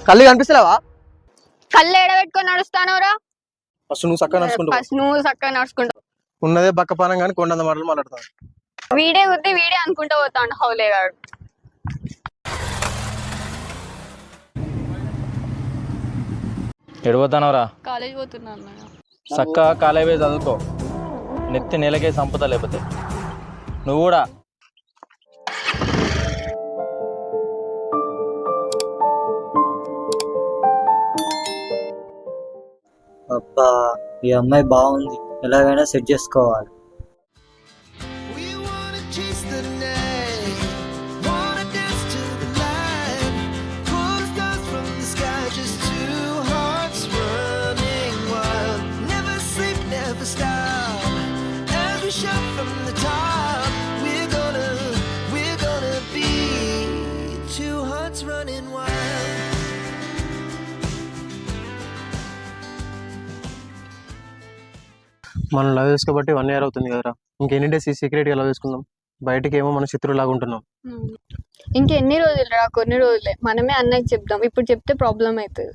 కళ్ళు కనిపిస్తలేవా? కళ్ళు ఎడబెట్టుకొని నడుస్తానోరా? ఫస్ట్ నువ్వు చక్కగా నడుచుకుంటావు. ఫస్ట్ నువ్వు చక్కగా నడుచుకుంటావు. ఉన్నదే బక్క పానం కానీ కొండంత మాటలు మాట్లాడతాను. వీడే గుద్ది వీడే అనుకుంటా పోతాడు హౌలేగాడు. ఎడిపోతానవరా? కాలేజ్ పోతున్నా అన్నయ్య. చక్కగా కాలేవే చదువుకో, నెత్తి నెలకే సంపుతా. లేకపోతే నువ్వు కూడా అబ్బా ఈ అమ్మాయి బాగుంది, ఎలాగైనా సెట్ చేసుకోవాలి. మనం లవ్ చేసుకోబట్టి 1 year అవుతుంది కదరా. ఇంకెన్ని డేస్ ఈ సీక్రెట్గా లవ్ చేసుకుందాం. బయటకి ఏమో మన శత్రులాగా ఉంటున్నాం. ఇంకెన్ని రోజులు రా? కొన్ని రోజులే. మనమే అన్నకి చెప్దాం. ఇప్పుడు చెప్తే ప్రాబ్లం అవుతుంది.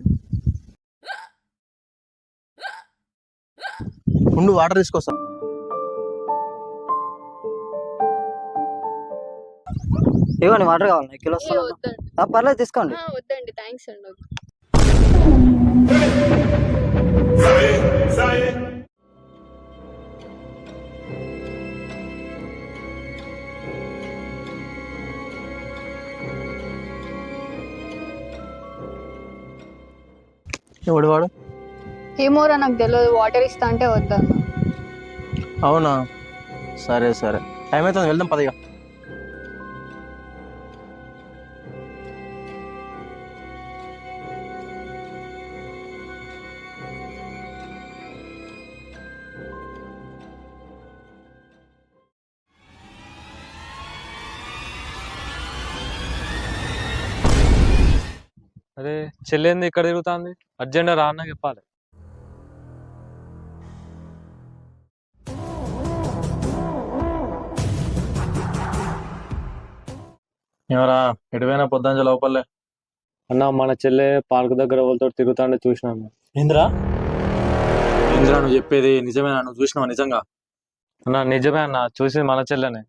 ముందు వాటర్ తీసుకొస్తాం. ఇవ్వండి, వాటర్ కావాలి. కిలో వద్దండి. పర్లేదు తీసుకోండి. వద్దండి, థ్యాంక్స్ అండి. ఎవడు వాడు? ఏమోరా నాకు తెలియదు. వాటర్ ఇస్తా అంటే వద్దన్న. అవునా, సరే సరే, టైం అవుతుంది, వెళ్దాం పదిగా. అరే చెల్లేంది ఇక్కడ తిరుగుతుంది? అర్జెంట్ రా అన్న చెప్పాలి. ఎవరా ఎటువైనా పొద్దుంజ లోపలే అన్న? మన చెల్లె పార్క్ దగ్గర వాళ్ళతో తిరుగుతాండే చూసినాను. ఏంద్రా ఏంద్రా నువ్వు చెప్పేది? నిజమేనా? నువ్వు చూసినావా నిజంగా? అన్న నిజమే అన్న, చూసి మన చెల్లెనే.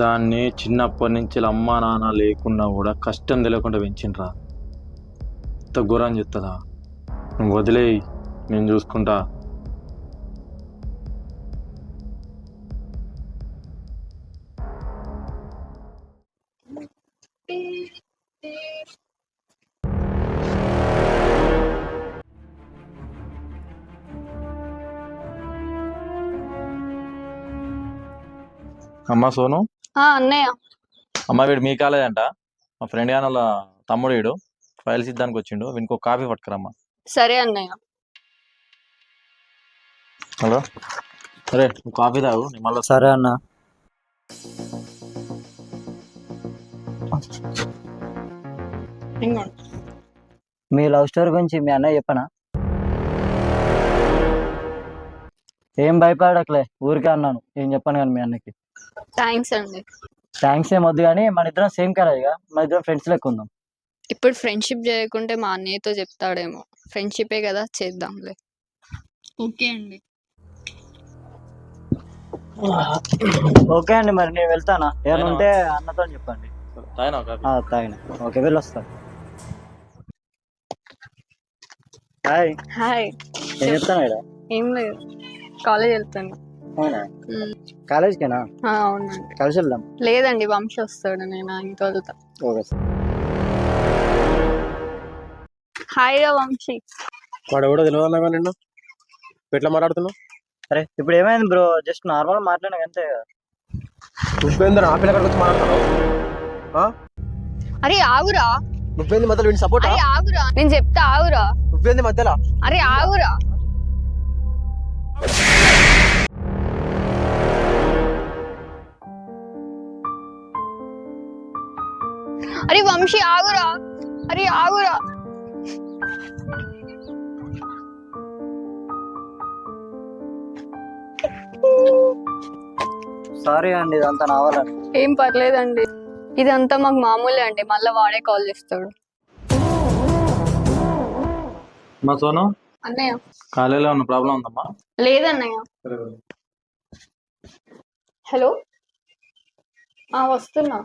దాన్ని చిన్నప్పటి నుంచి అమ్మా నాన్న లేకున్నా కూడా కష్టం తెలియకుండా పెంచిండ్రా. ఇంత ఘోరం చెప్తుందా? నువ్వు వదిలేయి, నేను చూసుకుంటా. అమ్మా సోను. అన్నయ్య. అమ్మ వీడు మీ కాలేజ్ అంట. మా ఫ్రెండ్ గాని వాళ్ళ తమ్ముడు వీడు ఫైల్స్ ఇద్దానికి వచ్చిండు. వీనికి కాఫీ పట్టుకురమ్మా. సరే అన్నయ్య. హలో, సరే నువ్వు కాఫీ తాగు, నేను మళ్ళీ. సరే అన్న. మీ లవ్ స్టోరీ గురించి మీ అన్నయ్య చెప్పనా? ఏం భయపడకలే, ఊరికే అన్నాను. ఏం చెప్పాను కానీ మీ అన్నకి. థ్యాంక్స్ అండి. థ్యాంక్స్ ఏం వద్దు కానీ మన ఇద్దరం సేమ్ కాలేజ్గా, మన ఇద్దరం ఫ్రెండ్స్ లెక్క ఉందాం. ఇప్పుడు ఫ్రెండ్షిప్ చేయకుంటే మా అన్నయ్యతో చెప్తాడేమో. ఫ్రెండ్షిపే కదా, చేద్దాంలే. ఓకే అండి. ఓకే అండి, మరి నేను వెళ్తానా? ఏమైనా ఉంటే అన్నతో చెప్పండి. తాగిన. ఓకే, వెళ్ళొస్తాను. హాయ్. హాయ్. ఏం చెప్తాను ఇక్కడ? ఏం లేదు, కాలేజ్ వెళ్తాను. అవునా, కాలేజ్కేనా? అవునండి. కలిసి వెళ్దాం. లేదండి, వంశీ వస్తాడు, నేను ఆయనతో వెళ్తా. ఓకే. హాయ్ రా వంశీ. వాడు ఎవడో తెలియదన్నా కానీ నిన్ను ఎట్లా మాట్లాడుతున్నావు? అరే ఇప్పుడు ఏమైంది బ్రో? జస్ట్ నార్మల్ మాట్లాడినా అంతే. నువ్వేంద్ర ఆ పిల్లగాడికి వచ్చి మాట్లాడుతున్నావు? అరే ఆగురా. నువ్వేంది మధ్యలో వీడిని సపోర్ట్? అరే ఆగురా, నేను చెప్తా ఆగురా. నువ్వేంది మధ్యలో? అరే ఆగురా. అరే వంశీ ఆగురా. అరే ఆగురా. సారీ అండి, ఇదంతా నా వల్ల. ఏం పర్లేదండి, ఇదంతా మాకు మామూలే అండి. మళ్ళీ వాడే కాల్ చేస్తాడు. మా సోను అన్నయ్య కాలేజీలో ఉన్న ప్రాబ్లం ఉందమ్మా. లేదన్నయ్య. హలో, వస్తున్నా.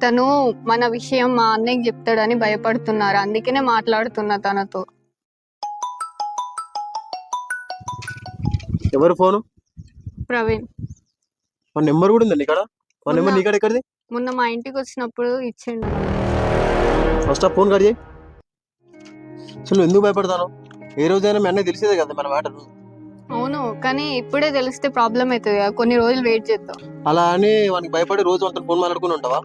తను మన విషయం మా అన్నయ్యకి చెప్తాడని భయపడుతున్నారు, అందుకనే మాట్లాడుతున్నా తనతో. ఎవరు ఫోను? ప్రవీణ్. మన నెంబర్ కూడా ఉందండి ఇక్కడ. మన నెంబర్ మొన్న- నీకాడ ఎక్కడిది? మొన్న మా ఇంటికి వచ్చినప్పుడు ఇచ్చిండు. ఫస్ట్ ఆ ఫోన్ కట్ చేయి. అసలు ఎందుకు భయపడతాను? ఏ రోజైనా మీ అన్నయ్య తెలిసేదే కదా మన మ్యాటర్. అవును, కానీ ఇప్పుడే తెలిస్తే ప్రాబ్లం అవుతుంది కదా, కొన్ని రోజులు వెయిట్ చేద్దాం. అలా అని వానికి భయపడి రోజు అంతా ఫోన్ మాట్లాడుకుని ఉంటావా?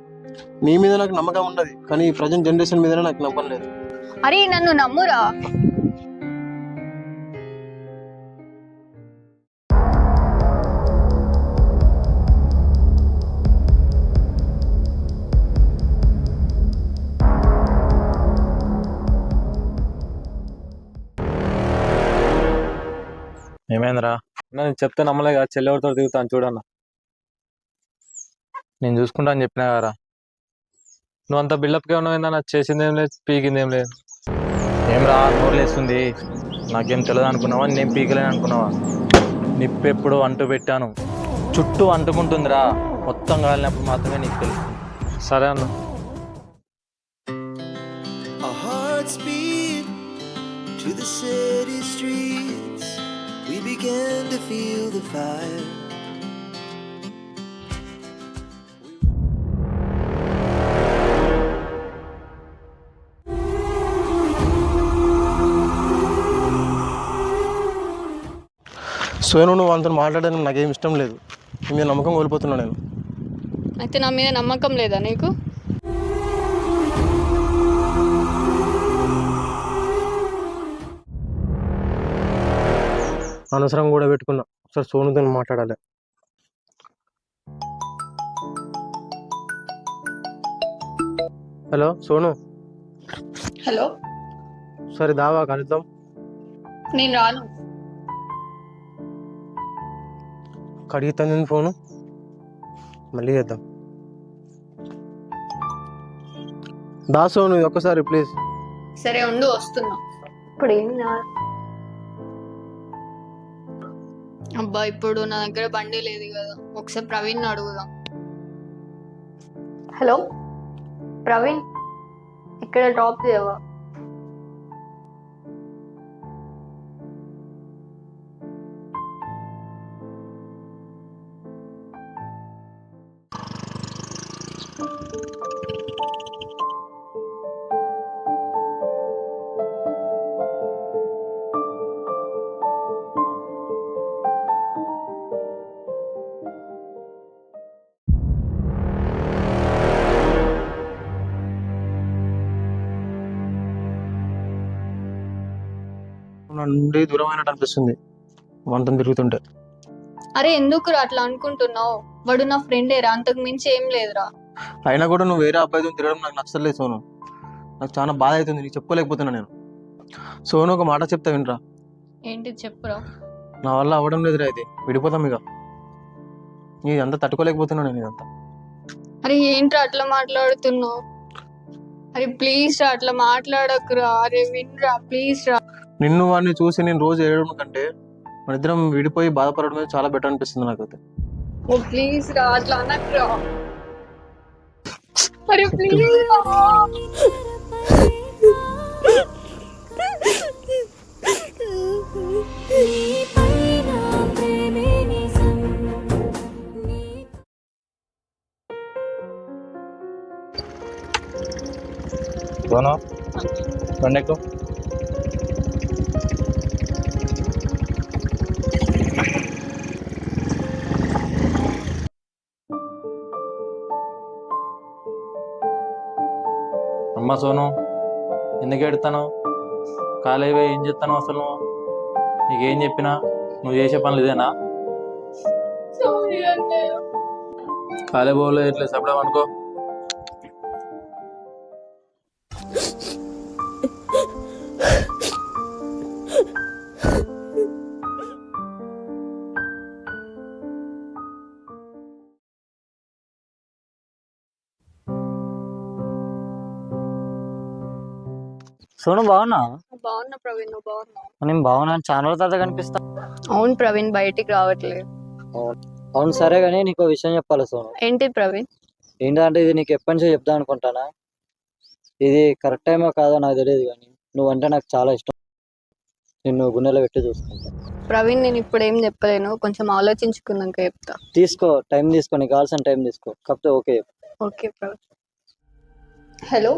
నీ మీద నాకు నమ్మకం ఉన్నది, కానీ ఈ ప్రజెంట్ జనరేషన్ మీద నాకు నమ్మకం లేదు. అరే నన్ను నమ్మురా. ఏమైందిరా? నేను చెప్తే నమ్మలే కదా, చెల్లి ఎవరితో తిరుగుతాను చూడన్నా. నేను చూసుకుంటా అని చెప్పినా కదా. నువ్వు అంత బిల్డప్గా ఉన్నావు, చేసింది ఏం లేదు, పీకింది ఏం లేదు. ఏం రా నోర్లేస్తుంది? నాకేం తెలియదు అనుకున్నావా? నేను పీకలేని అనుకున్నావా? నిప్పు ఎప్పుడు అంటు పెట్టాను, చుట్టూ అంటుకుంటుందిరా. మొత్తం కాలినప్పుడు మాత్రమే నీకు తెలుస్తుంది. సరే అన్న. Our hearts beat to the city streets. We began to feel the fire. Sonu, నువ్వు అంత మాట్లాడడానికి నాకేం ఇష్టం లేదు. నీ మీద నమ్మకం కోల్పోతున్నా నేను. అయితే నా మీద నమ్మకం లేదా నీకు? అనవసరం కూడా పెట్టుకున్నా. ఒకసారి సోనుతో మాట్లాడాలి. హలో సోను. హలో, సరే దావా కలుద్దాం. నేను రాను. కడిగిస్తాను నేను ఫోను, మళ్ళీ చేద్దాం. దా సోను, ఒక్కసారి ప్లీజ్. సరే ఉండు, వస్తున్నా. ఇప్పుడు ఏం అబ్బా, ఇప్పుడు నా దగ్గర బండి లేదు కదా, ఒకసారి ప్రవీణ్ అడుగుదాం. హలో ప్రవీణ్, ఇక్కడ డ్రాప్ చేయవా? నా నుండి దూరం అయినట్టు అనిపిస్తుంది వంతం తిరుగుతుంటే. అరే ఎందుకురా అట్లా అనుకుంటున్నావు? వాడు నా ఫ్రెండేరా, అంతకు మించి ఏం లేదురా. అయినా కూడా నువ్వు వేరే అబ్బాయితో తిరగడం నాకు నచ్చలేదు సోను. నాకు చాలా బాధ అవుతుంది, నీకు చెప్పుకోలేకపోతున్నా నేను. సోను, ఒక మాట చెప్తా వినరా. ఏంటి చెప్పురా. నా వల్ల అవ్వడం లేదురా, ఇది విడిపోతాం ఇక. నీ అంతా తట్టుకోలేకపోతున్నా నేను ఇదంతా. అరే ఏంట్రా అట్లా మాట్లాడుతున్నావు? అరే ప్లీజ్ రా, అట్లా మాట్లాడకురా. అరే వినరా ప్లీజ్ రా. నిన్ను వాడిని చూసి నేను రోజు ఏడవడం కంటే మన ఇద్దరం విడిపోయి బాధపడడం చాలా బెటర్ అనిపిస్తుంది నాకైతే. ఓ ప్లీజ్ రా, అట్లా అనకురా. అరే ప్లీజ్ రా. సోను కొండెక్కు. అమ్మ సోను, ఎందుకు ఎడతాను? కాలేజీ పోయి ఏం చెప్తాను అసలు? నీకేం చెప్పినా నువ్వు చేసే పనులు ఇదేనా? కాలేజీ పోలే ఇట్లా చెప్పడం అనుకో. సోను బాగున్నా? బాగున్నా ప్రవీణ్, నువ్వు బాగున్నావు? నేను బాగున్నాను, చాలా రోజుల తర్వాత కనిపిస్తా. అవును ప్రవీణ్, బయటికి రావట్లేదు. అవును సరే కానీ నీకు విషయం చెప్పాలి సోను. ఏంటి ప్రవీణ్? ఏంటంటే ఇది నీకు ఎప్పటి నుంచో చెప్దాం అనుకుంటానా. ఇది కరెక్ట్ టైమో కాదో నాకు తెలియదు, కానీ నువ్వంటే నాకు చాలా ఇష్టం. నిన్ను గుండెలో పెట్టి చూసుకుంటా. ప్రవీణ్, నేను ఇప్పుడు ఏం చెప్పలేను, కొంచెం ఆలోచించుకున్నాక చెప్తా. తీసుకో, టైం తీసుకో, నీకు కావాల్సిన టైం తీసుకో, కాకపోతే ఓకే చెప్పు. ఓకే ప్రవీణ్. హలో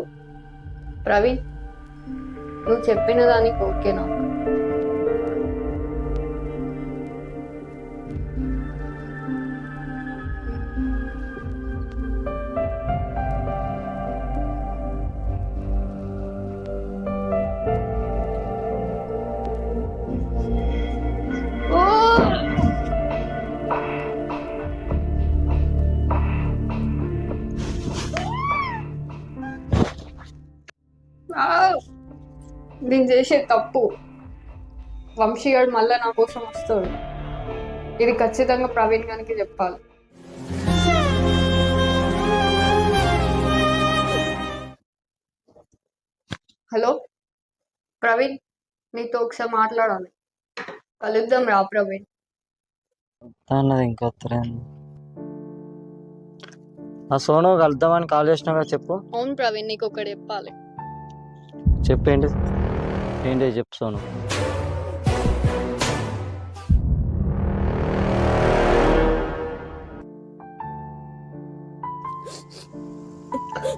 ప్రవీణ్, నువ్వు చెప్పిన దానికి ఓకేనా? నేను చేసే తప్పు. వంశీ గారు మళ్ళీ నా కోసం వస్తాడు. ఇది ఖచ్చితంగా ప్రవీణ్ గారికి చెప్పాలి. హలో ప్రవీణ్, నీతో ఒకసారి మాట్లాడాలి. కలుద్దాం రా ప్రవీణ్. అన్నది ఇంకా ఆ సోను కలుద్దామని కాల్ చేసినాగా, చెప్పు. అవును ప్రవీణ్, నీకు ఒకటి చెప్పాలి. చెప్పు, ఏంటి ఏంటి చెప్పు సోను.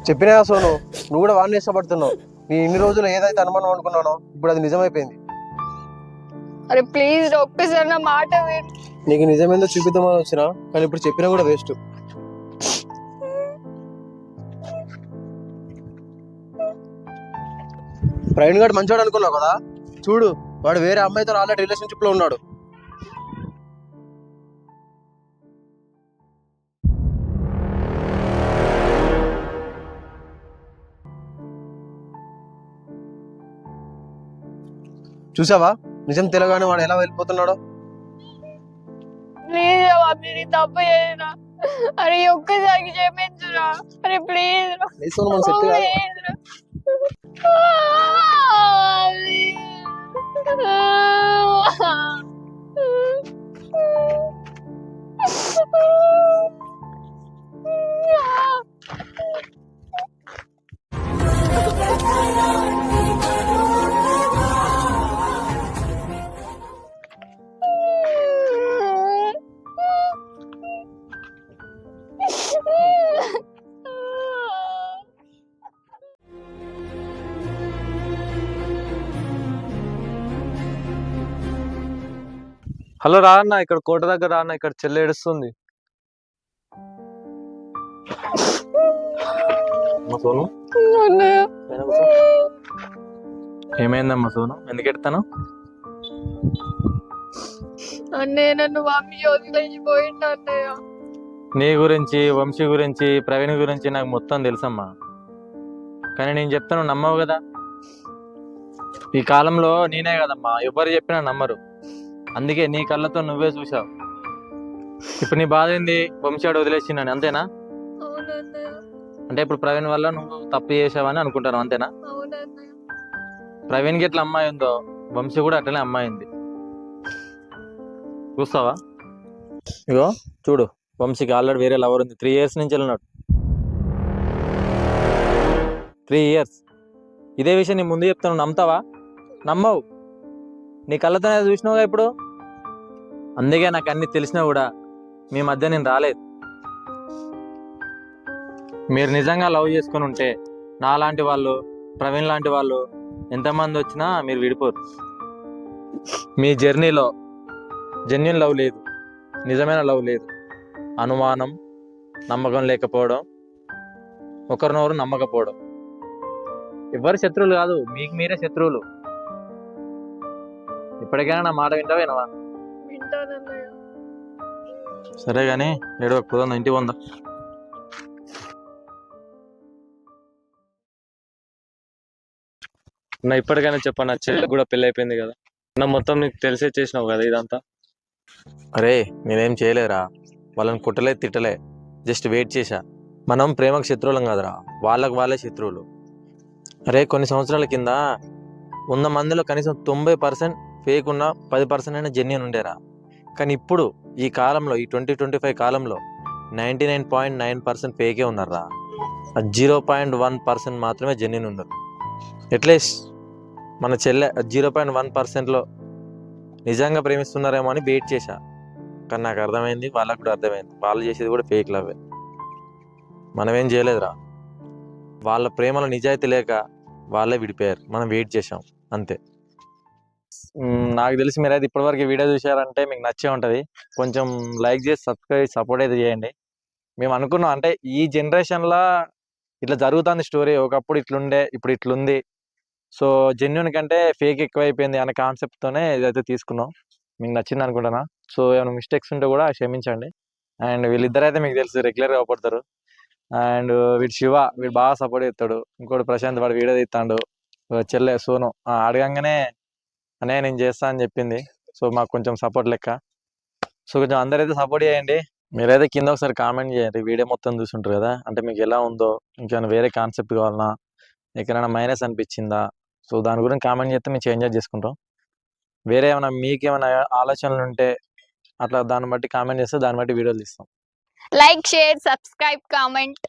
చెప్పినా సోను, నువ్వు కూడా వాడిని ఇష్టపడుతున్నావు. నీ ఇన్ని రోజులు ఏదైతే అనుమానం అనుకున్నానో ఇప్పుడు అది నిజమైపోయింది. అరే ప్లీజ్ ఒక్కసారి నా మాట విను. నీకు నిజమేందో చూపిద్దామని వచ్చినా, కానీ ఇప్పుడు చెప్పినా కూడా వేస్ట్. ప్రవీణ్ గారు మంచోడు అనుకున్నావు కదా, చూడు వాడు వేరే అమ్మాయితో ఆల్రెడీ రిలేషన్షిప్ లో ఉన్నాడు. చూసావా నిజం తెలియగానే వాడు ఎలా వెళ్ళిపోతున్నాడో. ప్లీజ్ తప్పు చేయరా. అరే ఒక్కసారికి క్షమించురా. అరే ప్లీజ్ హలో రా అన్న, ఇక్కడ కోట దగ్గర రా అన్న, ఇక్కడ చెల్లి ఏడుస్తుంది. సోను ఏమైందమ్మా సోను, ఎందుకు ఎడతాను? అన్నయ్య నన్ను వంశీ వదిలేసిపోయిండు అన్నయ్య. నీ గురించి, వంశీ గురించి, ప్రవీణ్ గురించి నాకు మొత్తం తెలుసమ్మా. కానీ నేను చెప్తాను నమ్మవు కదా. ఈ కాలంలో నేనే కదమ్మా, ఎవరు చెప్పినా నమ్మరు. అందుకే నీ కళ్ళతో నువ్వే చూసావు. ఇప్పుడు నీ బాధ ఏంది? వంశాడు వదిలేసిందని, అంతేనా? అంటే ఇప్పుడు ప్రవీణ్ వల్ల నువ్వు తప్పు చేసావని అనుకుంటాను, అంతేనా? ప్రవీణ్కి ఎట్లా అమ్మాయి ఉందో వంశీ కూడా అట్లనే అమ్మాయి ఉంది. చూస్తావా? ఇగో చూడు, వంశీకి ఆల్రెడీ వేరే లవర్ ఉంది. 3 years నుంచి వెళ్ళినాడు. 3 years. ఇదే విషయం నీ ముందు చెప్తాను, నమ్ముతావా? నమ్మవు. నీ కళ్ళతోనే చూసినావుగా ఇప్పుడు. అందుకే నాకు అన్ని తెలిసినా కూడా మీ మధ్య నేను రాలేదు. మీరు నిజంగా లవ్ చేసుకుని ఉంటే నాలాంటి వాళ్ళు, ప్రవీణ్ లాంటి వాళ్ళు ఎంతమంది వచ్చినా మీరు విడిపోరు. మీ జర్నీలో జెన్యున్ లవ్ లేదు, నిజమైన లవ్ లేదు. అనుమానం, నమ్మకం లేకపోవడం, ఒకరినొకరు నమ్మకపోవడం. ఎవరు శత్రువులు కాదు, మీకు మీరే శత్రువులు. ఇప్పటికైనా నా మాట వింటావేనవా? సరే కానీ ఏడో పోదా, ఇంటికి ఉందా? నా ఇప్పటికైనా చెప్పా, నా చెల్లి కూడా పెళ్ళి అయిపోయింది కదా. నా మొత్తం నీకు తెలిసే చేసినావు కదా ఇదంతా. అరే నేనేం చేయలేరా, వాళ్ళని కుట్టలే తిట్టలే, జస్ట్ వెయిట్ చేశా. మనం ప్రేమకు శత్రువులం కదరా, వాళ్ళకు వాళ్ళే శత్రువులు. అరే కొన్ని సంవత్సరాల కింద 100 మందిలో కనీసం 90% ఫేక్ ఉన్న 10% అయినా జెన్యున్ ఉండేరా. కానీ ఇప్పుడు ఈ కాలంలో ఈ 2025 కాలంలో 99.9% ఫేకే ఉన్నారా. 0.1% మాత్రమే జెన్యున్ ఉన్నారు. అట్లీస్ట్ మన చెల్లె 0.1%లో నిజంగా ప్రేమిస్తున్నారేమో అని వెయిట్ చేశా. కానీ నాకు అర్థమైంది, వాళ్ళకు కూడా అర్థమైంది, వాళ్ళు చేసేది కూడా ఫేక్ లవ్వే. మనమేం చేయలేదురా. వాళ్ళ ప్రేమలో నిజాయితీ లేక వాళ్ళే విడిపోయారు, మనం వెయిట్ చేసాం అంతే. నాకు తెలిసి మీరైతే ఇప్పటివరకు వీడియో చూసారంటే మీకు నచ్చే ఉంటుంది. కొంచెం లైక్ చేసి సబ్స్క్రైబ్ సపోర్ట్ అయితే చేయండి. మేము అనుకున్నాం అంటే ఈ జనరేషన్లో ఇట్లా జరుగుతుంది స్టోరీ, ఒకప్పుడు ఇట్లుండే ఇప్పుడు ఇట్లుంది, సో జెన్యున్ కంటే ఫేక్ ఎక్కువైపోయింది అనే కాన్సెప్ట్తోనే ఇదైతే తీసుకున్నాం. మీకు నచ్చింది అనుకుంటున్నా. సో ఏమైనా మిస్టేక్స్ ఉంటే కూడా క్షమించండి. అండ్ వీళ్ళిద్దరైతే మీకు తెలుసు రెగ్యులర్గా అవపడతారు. అండ్ వీడు శివ, వీడు బాగా సపోర్ట్ చేస్తాడు. ఇంకోటి ప్రశాంత్, వాడు వీడియో తీస్తాడు. చెల్లె సోను అడగంగానే అనే నేను చేస్తా అని చెప్పింది. సో మాకు కొంచెం సపోర్ట్ లెక్క. సో కొంచెం అందరైతే సపోర్ట్ చేయండి. మీరైతే కింద ఒకసారి కామెంట్ చేయండి, వీడియో మొత్తం చూసుంటారు కదా, అంటే మీకు ఎలా ఉందో, ఇంకేమైనా వేరే కాన్సెప్ట్ కావాలన్నా, ఎక్కడైనా మైనస్ అనిపించిందా, సో దాని గురించి కామెంట్ చేస్తే మేము చేంజ్ చేసుకుంటాం. వేరే ఏమైనా మీకేమైనా ఆలోచనలు ఉంటే అట్లా దాన్ని బట్టి కామెంట్ చేస్తే దాన్ని బట్టి వీడియోలు తీస్తాం. Like, share, subscribe, comment.